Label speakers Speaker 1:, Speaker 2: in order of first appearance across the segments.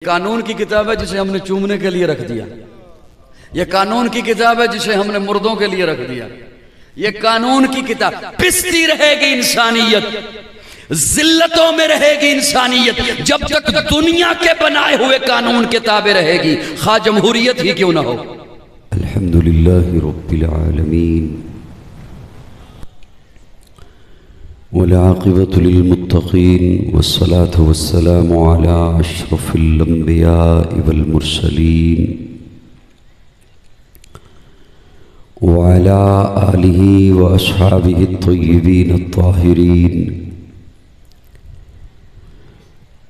Speaker 1: قانون کی کتاب ہے جسے ہم نے چومنے کے لیے رکھ دیا. یہ قانون کی کتاب ہے جسے ہم نے مردوں کے لیے رکھ دیا. یہ قانون کی کتاب پستی رہے گی انسانیت، ذلتوں میں رہے گی انسانیت جب تک دنیا کے بنائے ہوئے قانون کے تابع رہے گی، خواہ جمہوریت ہی کیوں نہ ہو.
Speaker 2: الحمدللہ رب العالمین والعاقبة للمتقين والصلاة والسلام على أشرف الأنبياء والمرسلين وعلى آله وأصحابه الطيبين الطاهرين.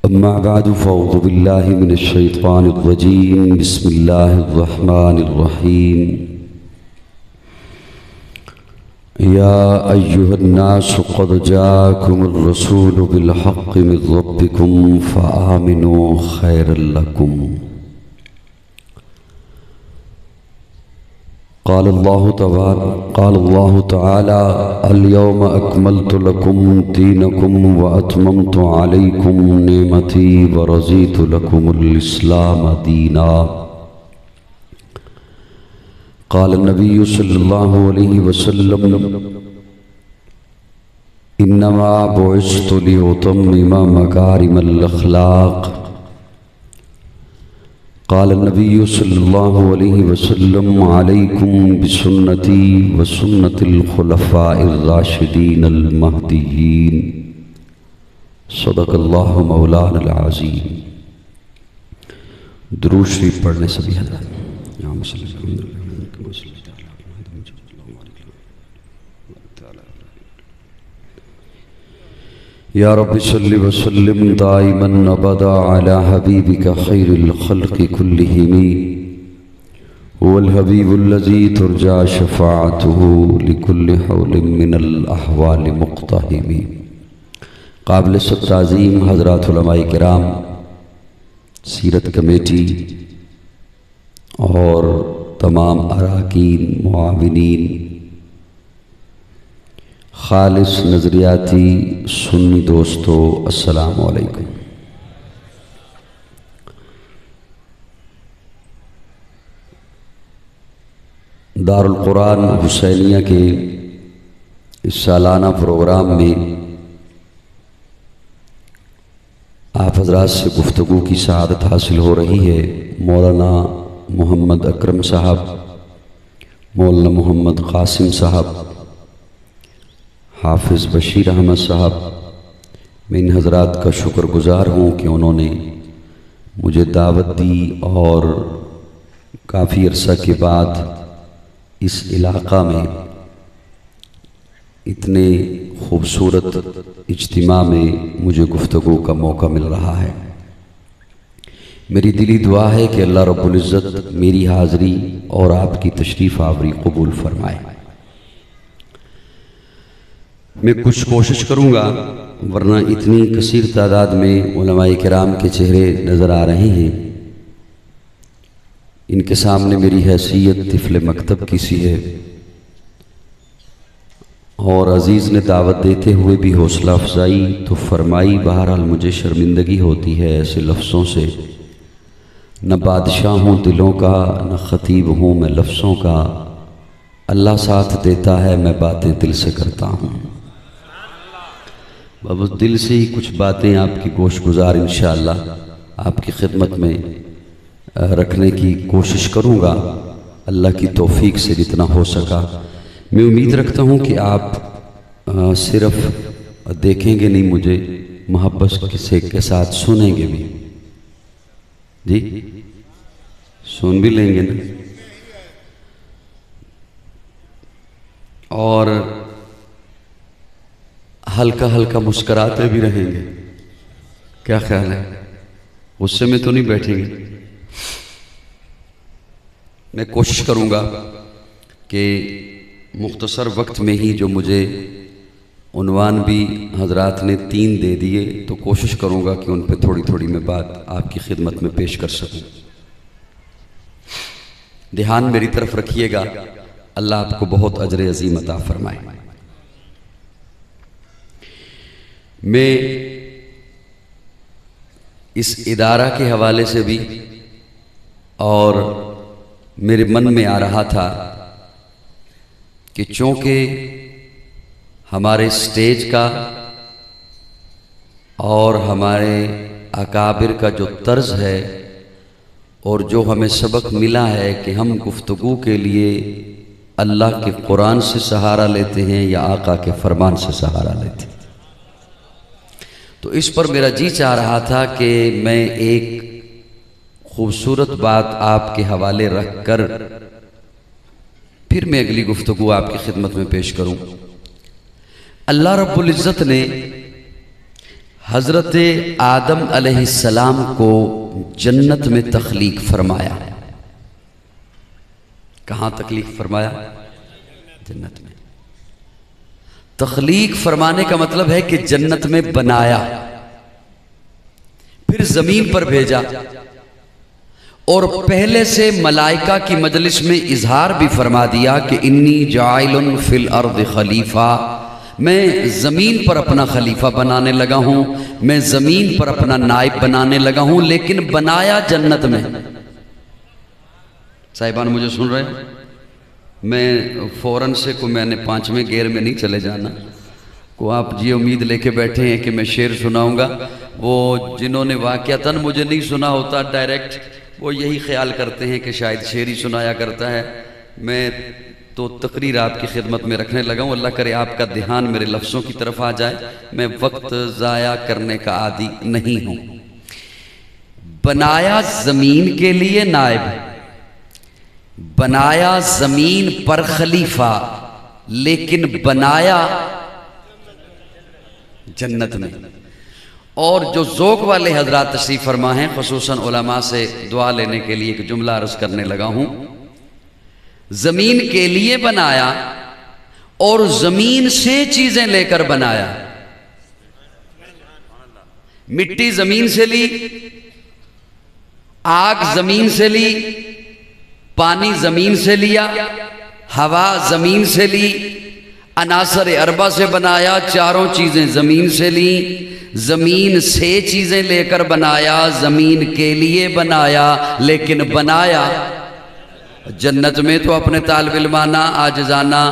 Speaker 2: أما بعد فأعوذ بالله من الشيطان الرجيم. بسم الله الرحمن الرحيم. يا أيها الناس قد جاءكم الرسول بالحق من ربكم فآمنوا خيرا لكم. قال الله تعالى اليوم أكملت لكم دينكم وأتممت عليكم نعمتي ورضيت لكم الإسلام دينا. قال النبي صلى الله عليه وسلم إنما بعثت لأتمم مكارم الأخلاق. قال النبي صلى الله عليه وسلم عليكم بسنتي وسنة الخلفاء الراشدين المهديين. صدق الله مولانا العظيم. درود شریف پڑھنے سبھی حضرات. یا رب صلی وسلم دائما ابدا علی حبیبک خیر الخلق کلہم هو الحبیب الذی ترجى شفاعته لكل حول من الاحوال مقتحم. قابل تعظیم حضرات علماء کرام، سیرت کمیٹی اور تمام اراکین، معاونین، خالص نظریاتی سنی دوستو، السلام علیکم. دار القرآن حسینیہ کے اس سالانہ پروگرام میں آپ حضرات سے گفتگو کی سعادت حاصل ہو رہی ہے. مولانا محمد اکرم صاحب، مولانا محمد قاسم صاحب، حافظ بشیر احمد صاحب، میں ان حضرات کا شکر گزار ہوں کہ انہوں نے مجھے دعوت دی اور کافی عرصہ کے بعد اس علاقہ میں اتنے خوبصورت اجتماع میں مجھے گفتگو کا موقع مل رہا ہے. میری دلی دعا ہے کہ اللہ رب العزت میری حاضری اور آپ کی تشریف آوری قبول فرمائے. میں کچھ کوشش کروں گا، ورنہ اتنی کثیر تعداد میں علماء کرام کے چہرے نظر آ رہے ہیں. ان کے سامنے میری حیثیت طفل مکتب کی سی ہے، اور عزیز نے دعوت دیتے ہوئے بھی حوصلہ افزائی تو فرمائی. بہرحال مجھے شرمندگی ہوتی ہے ایسے لفظوں سے، نہ بادشاہ ہوں دلوں کا، نہ خطیب ہوں میں لفظوں کا. اللہ ساتھ دیتا ہے، میں باتیں دل سے کرتا ہوں. بس دل سے ہی کچھ باتیں آپ کی گوش گزار انشاءاللہ آپ کی خدمت میں رکھنے کی کوشش کروں گا، اللہ کی توفیق سے جتنا ہو سکا. میں امید رکھتا ہوں کہ آپ صرف دیکھیں گے نہیں، مجھے محبت کے ساتھ سنیں گے بھی. جی سن بھی لیں گے نا، اور ہلکا ہلکا مسکراتے بھی رہیں گے. کیا خیال ہے؟ غصے میں تو نہیں بیٹھیں گے؟ میں کوشش کروں گا کہ مختصر وقت میں ہی، جو مجھے عنوان بھی حضرات نے 3 دے دیے، تو کوشش کروں گا کہ ان پہ تھوڑی تھوڑی میں بات آپ کی خدمت میں پیش کر سکوں. دھیان میری طرف رکھیے گا، اللہ آپ کو بہت اجر عظیم عطا فرمائے. میں اس ادارہ کے حوالے سے بھی اور میرے من میں آ رہا تھا کہ چونکہ ہمارے اسٹیج کا اور ہمارے اکابر کا جو طرز ہے اور جو ہمیں سبق ملا ہے کہ ہم گفتگو کے لیے اللہ کے قرآن سے سہارا لیتے ہیں یا آقا کے فرمان سے سہارا لیتے ہیں، تو اس پر میرا جی چاہ رہا تھا کہ میں ایک خوبصورت بات آپ کے حوالے رکھ کر پھر میں اگلی گفتگو آپ کی خدمت میں پیش کروں۔ اللہ رب العزت نے حضرت آدم علیہ السلام کو جنت میں تخلیق فرمایا۔ کہاں تخلیق فرمایا؟ جنت میں۔ تخلیق فرمانے کا مطلب ہے کہ جنت میں بنایا، پھر زمین پر بھیجا، اور پہلے سے ملائکہ کی مجلس میں اظہار بھی فرما دیا کہ انی جاعل فی الارض خلیفہ، میں زمین پر اپنا خلیفہ بنانے لگا ہوں، میں زمین پر اپنا نائب بنانے لگا ہوں، لیکن بنایا جنت میں۔ صاحبان مجھے سن رہے ہیں؟ میں فوراً سے میں نے 5ویں گیئر میں نہیں چلے جانا، کو آپ یہ امید لے کے بیٹھے ہیں کہ میں شعر سناؤں گا۔ وہ جنہوں نے واقعتاً مجھے نہیں سنا ہوتا ڈائریکٹ، وہ یہی خیال کرتے ہیں کہ شاید شعر ہی سنایا کرتا ہے۔ میں تو تقریر آپ کی خدمت میں رکھنے لگا ہوں، اللہ کرے آپ کا دھیان میرے لفظوں کی طرف آ جائے، میں وقت ضائع کرنے کا عادی نہیں ہوں۔ بنایا زمین کے لیے نائب، بنایا زمین پر خلیفہ، لیکن بنایا جنت میں۔ اور جو ذوق والے حضرات تشریف فرما ہیں، خصوصاً علماء سے دعا لینے کے لیے ایک جملہ عرض کرنے لگا ہوں۔ زمین کے لیے بنایا اور زمین سے چیزیں لے کر بنایا۔ مٹی زمین سے لی، آگ زمین سے لی، پانی زمین سے لیا، ہوا زمین سے لی، عناصر اربع سے بنایا، چاروں چیزیں زمین سے لی، زمین سے چیزیں لے کر بنایا، زمین کے لیے بنایا، لیکن بنایا جنت میں۔ تو اپنے طالب علمانہ عاجزانہ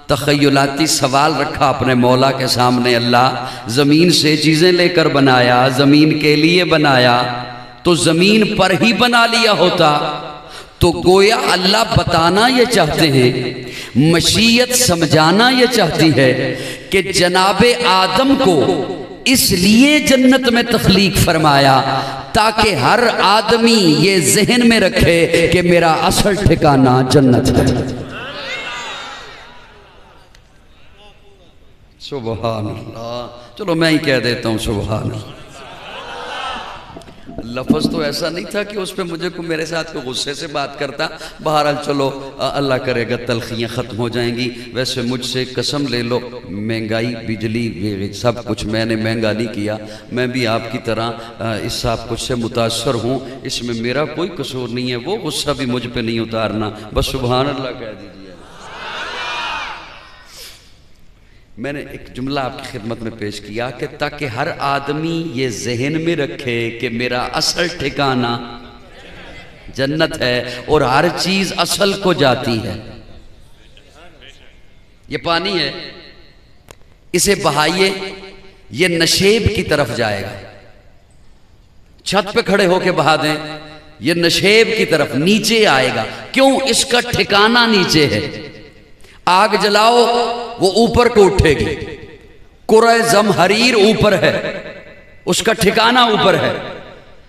Speaker 2: تخیلاتی سوال رکھا اپنے مولا کے سامنے، اللہ زمین سے چیزیں لے کر بنایا، زمین کے لیے بنایا، تو زمین پر ہی بنا لیا ہوتا تو گویا اللہ بتانا یہ چاہتے ہیں، مشیت سمجھانا یہ چاہتی ہے کہ جناب آدم کو اس لیے جنت میں تخلیق فرمایا تاکہ ہر آدمی یہ ذہن میں رکھے کہ میرا اصل ٹھکانہ جنت ہے۔ سبحان اللہ، چلو میں ہی کہہ دیتا ہوں سبحان اللہ۔ لفظ تو ایسا نہیں تھا کہ اس پہ مجھے کو میرے ساتھ کوئی غصے سے بات کرتا، بہرحال چلو اللہ کرے گا تلخیاں ختم ہو جائیں گی۔ ویسے مجھ سے قسم لے لو، مہنگائی بجلی سب کچھ میں نے مہنگا نہیں کیا، میں بھی آپ کی طرح اس سب کچھ سے متاثر ہوں، اس میں میرا کوئی قصور نہیں ہے، وہ غصہ بھی مجھ پہ نہیں اتارنا، بس سبحان اللہ کہہ دیجیے۔ میں نے ایک جملہ آپ کی خدمت میں پیش کیا کہ تاکہ ہر آدمی یہ ذہن میں رکھے کہ میرا اصل ٹھکانہ جنت ہے، اور ہر چیز اصل کو جاتی ہے۔ یہ پانی ہے، اسے بہائیے، یہ نشیب کی طرف جائے گا۔ چھت پہ کھڑے ہو کے بہا دیں، یہ نشیب کی طرف نیچے آئے گا۔ کیوں؟ اس کا ٹھکانہ نیچے ہے۔ آگ جلاؤ وہ اوپر کو اٹھے گی، کرہ زمہریر اوپر ہے، اس کا ٹھکانہ اوپر ہے۔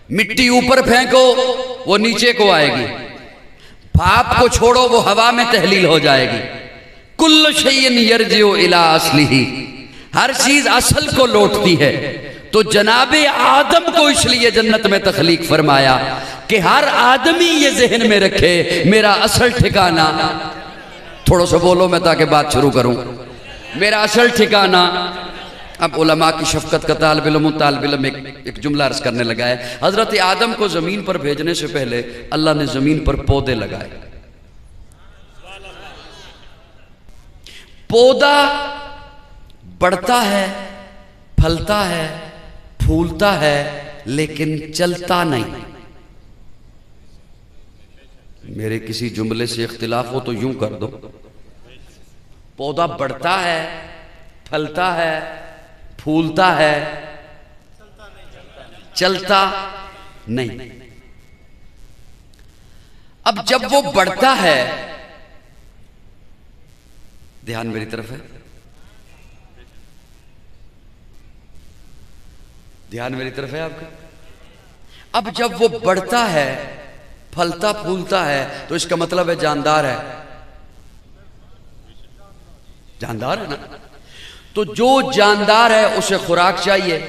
Speaker 2: مٹی اوپر پھینکو وہ نیچے کو آئے گی، بھاپ کو چھوڑو وہ ہوا میں تحلیل ہو جائے گی۔ کل شیء یرجع الی اصلہ، ہر چیز اصل کو لوٹتی ہے۔ تو جناب آدم کو اس لیے جنت میں تخلیق فرمایا کہ ہر آدمی یہ ذہن میں رکھے میرا اصل ٹھکانہ، تھوڑا سا بولو میں تاکہ بات شروع کروں، میرا اصل ٹھکانہ۔ اب علماء کی شفقت کا طالب علم ایک جملہ عرض کرنے لگا ہے۔ حضرت آدم کو زمین پر بھیجنے سے پہلے اللہ نے زمین پر پودے لگائے۔ پودا بڑھتا ہے، پھلتا ہے، پھولتا ہے،
Speaker 1: لیکن چلتا نہیں. میرے کسی جملے سے اختلاف ہو تو یوں کر دو، پودا بڑھتا ہے، پھلتا ہے، پھولتا ہے، چلتا نہیں. اب جب وہ بڑھتا ہے، دھیان میری طرف ہے، دھیان میری طرف ہے آپ کا. اب جب وہ بڑھتا ہے، پھلتا پھولتا ہے، تو اس کا مطلب ہے جاندار ہے. جاندار ہے نا. تو جو جاندار ہے اسے خوراک چاہیے،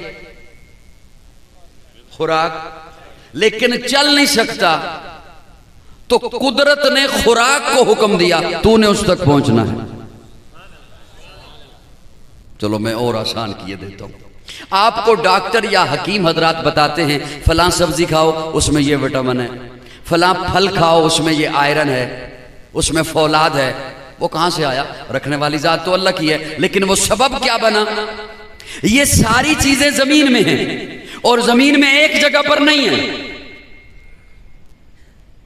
Speaker 1: خوراک، لیکن چل نہیں سکتا، تو قدرت نے خوراک کو حکم دیا، تو نے اس تک پہنچنا ہے. چلو میں اور آسان کیے دیتا ہوں. آپ کو ڈاکٹر یا حکیم حضرات بتاتے ہیں فلاں سبزی کھاؤ اس میں یہ وٹامن ہے، فلاں پھل کھاؤ اس میں یہ آئرن ہے، اس میں فولاد ہے. وہ کہاں سے آیا؟ رکھنے والی ذات تو اللہ کی ہے، لیکن وہ سبب کیا بنا؟ یہ ساری چیزیں زمین میں ہیں، اور زمین میں ایک جگہ پر نہیں ہے.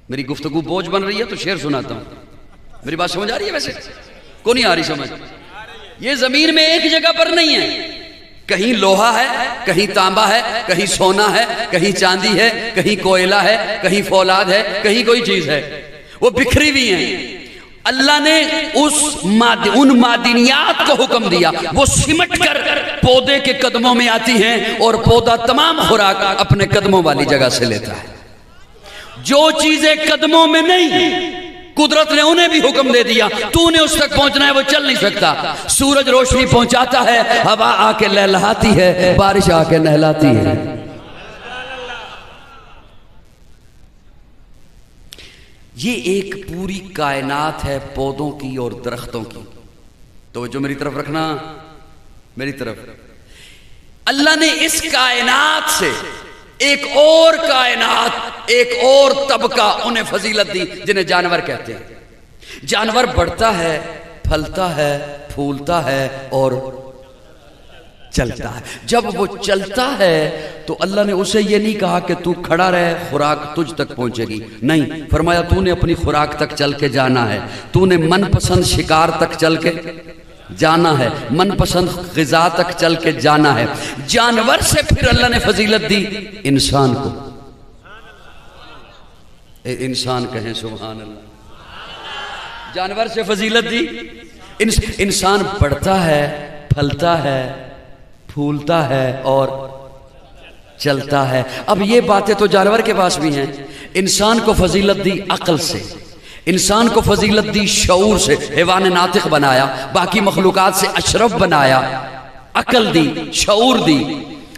Speaker 1: میری گفتگو بوجھ بن رہی ہے تو شعر سناتا ہوں. میری بات سمجھ آ رہی ہے؟ ویسے کو نہیں آ رہی سمجھ. یہ زمین میں ایک جگہ پر نہیں ہے. کہیں لوہا ہے، کہیں تانبا ہے، کہیں سونا ہے، کہیں چاندی ہے، کہیں کوئلہ ہے، کہیں فولاد ہے، کہیں کوئی چیز ہے. وہ بکھری ہوئی ہیں. اللہ نے ان معدنیات کو حکم دیا، وہ سمٹ کر پودے کے قدموں میں آتی ہیں، اور پودا تمام خوراک اپنے قدموں والی جگہ سے لیتا ہے. جو چیزیں قدموں میں نہیں، قدرت نے انہیں بھی حکم دے دیا، تو نے اس تک پہنچنا ہے، وہ چل نہیں سکتا. سورج روشنی پہنچاتا ہے، ہوا آ کے لہلہاتی ہے، بارش آ کے نہلاتی ہے. یہ ایک پوری کائنات ہے پودوں کی اور درختوں کی. تو جو میری طرف رکھنا، میری طرف. اللہ نے اس کائنات سے ایک اور کائنات، ایک اور طبقہ انہیں فضیلت دی، جنہیں جانور کہتے ہیں. جانور بڑھتا ہے، پھلتا ہے، پھولتا ہے اور چلتا ہے. جب وہ چلتا ہے تو اللہ نے اسے یہ نہیں کہا کہ تو کھڑا رہے، خوراک تجھ تک پہنچے گی. نہیں، فرمایا تو نے اپنی خوراک تک چل کے جانا ہے. تو نے من پسند شکار تک چل کے جانا ہے، من پسند غذا تک چل کے جانا ہے. جانور سے پھر اللہ نے فضیلت دی انسان کو. اے انسان کہیں سبحان اللہ. جانور سے فضیلت دی. انسان بڑھتا ہے، پھلتا ہے، پھولتا ہے اور چلتا ہے. اب یہ باتیں تو جانور کے پاس بھی ہیں. انسان کو فضیلت دی عقل سے، انسان کو فضیلت دی شعور سے، حیوان ناطق بنایا، باقی مخلوقات سے اشرف بنایا، عقل دی، شعور دی.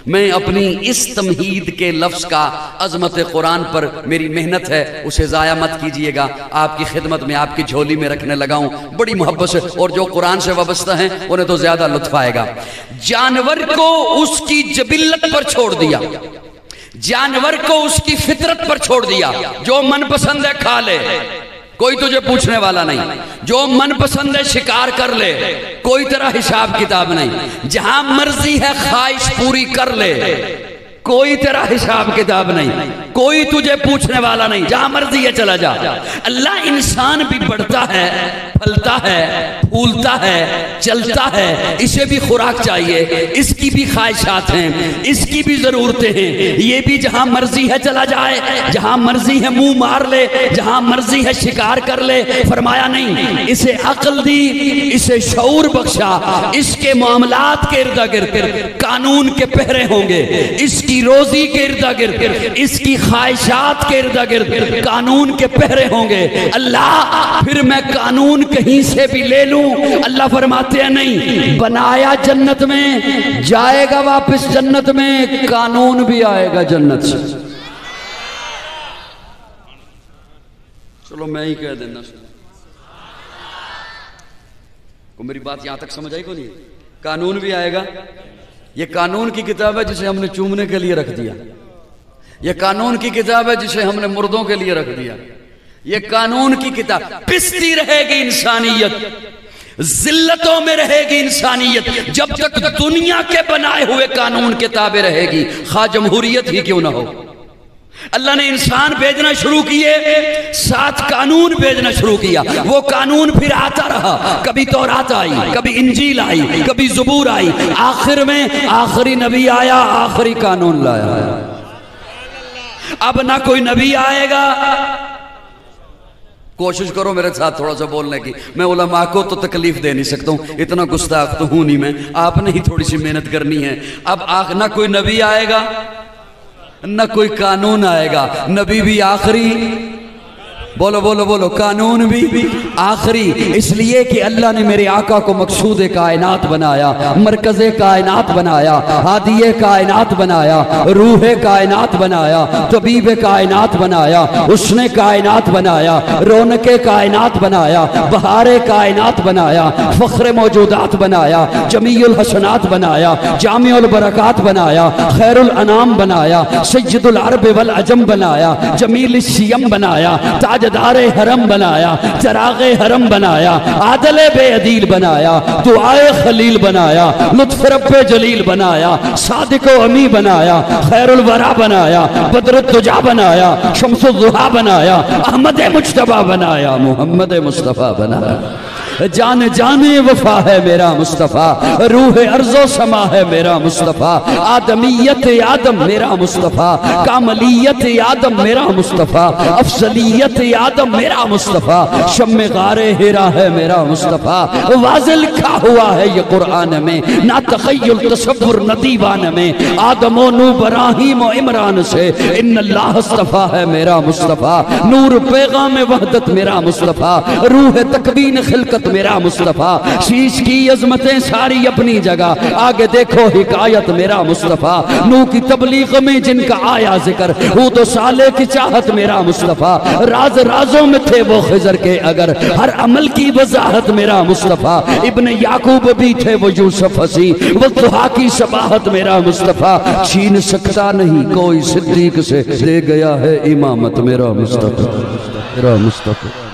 Speaker 1: میں اپنی اس تمہید کے لفظ کا عظمت قرآن پر میری محنت ہے، اسے ضائع مت کیجئے گا. آپ کی خدمت میں، آپ کی جھولی میں رکھنے لگا ہوں بڑی محبت سے، اور جو قرآن سے وابستہ ہیں انہیں تو زیادہ لطف آئے گا. جانور کو اس کی جبلت پر چھوڑ دیا، جانور کو اس کی فطرت پر چھوڑ دیا. جو من پسند ہے کھا لے، کوئی تجھے پوچھنے والا نہیں. جو من پسند ہے شکار کر لے، کوئی تیرا حساب کتاب نہیں. جہاں مرضی ہے خواہش پوری کر لے، کوئی تیرا حساب کتاب نہیں، کوئی تجھے پوچھنے والا نہیں. جہاں مرضی ہے چلا جا. اللہ انسان بھی بڑھتا ہے، پھلتا ہے، پھولتا ہے، چلتا ہے. اسے بھی خوراک چاہیے، اس کی بھی خواہشات ہیں، اس کی بھی ضرورتیں ہیں. یہ بھی جہاں مرضی ہے چلا جائے، جہاں مرضی ہے منہ مار لے، جہاں مرضی ہے شکار کر لے. فرمایا نہیں، اسے عقل دی، اسے شعور بخشا. اس کے معاملات کے ارد گرد قانون کے پہرے ہوں گے، اس کی روزی کے ارد گرد، اس کی خواہشات کے ارد گرد قانون کے پہرے ہوں گے. اللہ پھر میں قانون کہیں سے بھی لے لوں؟ اللہ فرماتے ہیں نہیں، بنایا جنت میں، جائے گا واپس جنت میں، قانون بھی آئے گا جنت سے. چلو میں ہی کہہ دینا، کو میری بات یہاں تک سمجھ آئی کو نہیں؟ قانون بھی آئے گا. یہ قانون کی کتاب ہے جسے ہم نے چومنے کے لیے رکھ دیا. یہ قانون کی کتاب ہے جسے ہم نے مردوں کے لیے رکھ دیا. یہ قانون کی کتاب. پستی رہے گی انسانیت، ذلتوں میں رہے گی انسانیت جب تک دنیا کے بنائے ہوئے قانون کے تابع رہے گی، خواہ جمہوریت ہی کیوں نہ ہو۔ اللہ نے انسان بھیجنا شروع کیے، ساتھ قانون بھیجنا شروع کیا، وہ قانون پھر آتا رہا، کبھی تورات آئی، کبھی انجیل آئی، کبھی زبور آئی، آخر میں آخری نبی آیا، آخری قانون لایا۔ اب نہ کوئی نبی آئے گا، کوشش کرو میرے ساتھ تھوڑا سا بولنے کی، میں علماء کو تو تکلیف دے نہیں سکتا ہوں، اتنا گستاخ تو ہوں نہیں میں، آپ نے ہی تھوڑی سی محنت کرنی ہے۔ اب نہ کوئی نبی آئے گا نہ کوئی قانون آئے گا، نبی بھی آخری، بولو بولو بولو، قانون بھی آخری، اس لیے کہ اللہ نے میرے آقا کو مقصود کائنات بنایا، مرکز کائنات بنایا، ہادی کائنات بنایا، روح کائنات بنایا، طبیب کائنات بنایا، اس نے کائنات بنایا، رونق کائنات بنایا، بہار کائنات بنایا، فخر موجودات بنایا، جمیع الحسنات بنایا، جامع البرکات بنایا، خیر الانام بنایا، سید العرب والعجم بنایا، جمیل الشیم بنایا، تاجدار حرم بنایا، چراغ حرم بنایا، عادل بے عدیل بنایا، دعائے خلیل بنایا، لطف رب جلیل بنایا، صادق و امی بنایا، خیر الورا بنایا، بدر الدجا بنایا، شمس الضحا بنایا، احمد مجتبی بنایا، محمد مصطفیٰ بنایا۔ جان جان وفا ہے میرا مصطفیٰ، روح ارض و سما ہے میرا مصطفیٰ، آدمیت آدم میرا مصطفیٰ، کاملیت آدم میرا مصطفیٰ، افضلیت آدم میرا مصطفیٰ، شم غار ہرا ہے میرا مصطفیٰ، واضح لکھا ہوا ہے یہ قرآن میں، نہ تخیل تصور نہ دیوان میں، آدم و نو ابراہیم و عمران سے ان اللہ اصطفیٰ ہے میرا مصطفیٰ، نور پیغام وحدت میرا مصطفیٰ، روح تکوین خلقت میرا مصطفیٰ، شیش کی عظمتیں ساری اپنی جگہ، آگے دیکھو حکایت میرا مصطفیٰ، نو کی تبلیغ میں جن کا آیا ذکر، حود و صالح کی چاہت میرا مصطفیٰ، راز رازوں میں تھے وہ خضر کے اگر، ہر عمل کی وضاحت میرا مصطفیٰ، ابن یعقوب بھی تھے وہ یوسف حسین، والضحیٰ کی صباحت میرا مصطفیٰ، چھین سکتا نہیں کوئی صدیق سے، دے گیا ہے امامت میرا مصطفیٰ، میرا مصطفیٰ۔